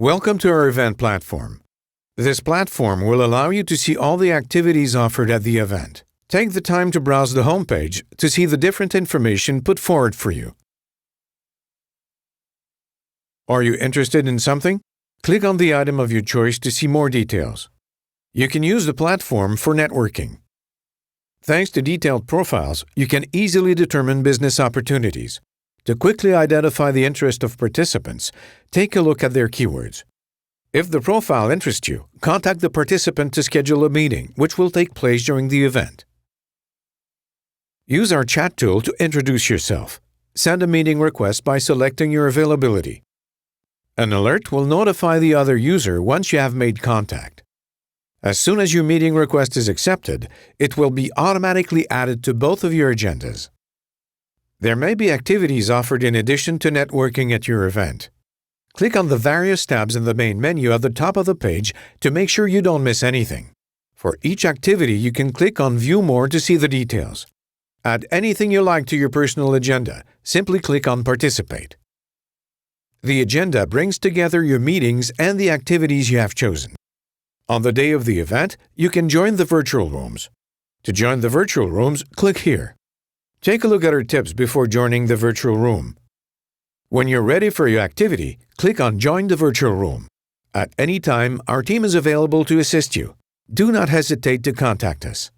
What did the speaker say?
Welcome to our event platform. This platform will allow you to see all the activities offered at the event. Take the time to browse the homepage to see the different information put forward for you. Are you interested in something? Click on the item of your choice to see more details. You can use the platform for networking. Thanks to detailed profiles, you can easily determine business opportunities. To quickly identify the interest of participants, take a look at their keywords. If the profile interests you, contact the participant to schedule a meeting, which will take place during the event. Use our chat tool to introduce yourself. Send a meeting request by selecting your availability. An alert will notify the other user once you have made contact. As soon as your meeting request is accepted, it will be automatically added to both of your agendas. There may be activities offered in addition to networking at your event. Click on the various tabs in the main menu at the top of the page to make sure you don't miss anything. For each activity, you can click on View More to see the details. Add anything you like to your personal agenda. Simply click on Participate. The agenda brings together your meetings and the activities you have chosen. On the day of the event, you can join the virtual rooms. To join the virtual rooms, click here. Take a look at our tips before joining the virtual room. When you're ready for your activity, click on Join the virtual room. At any time, our team is available to assist you. Do not hesitate to contact us.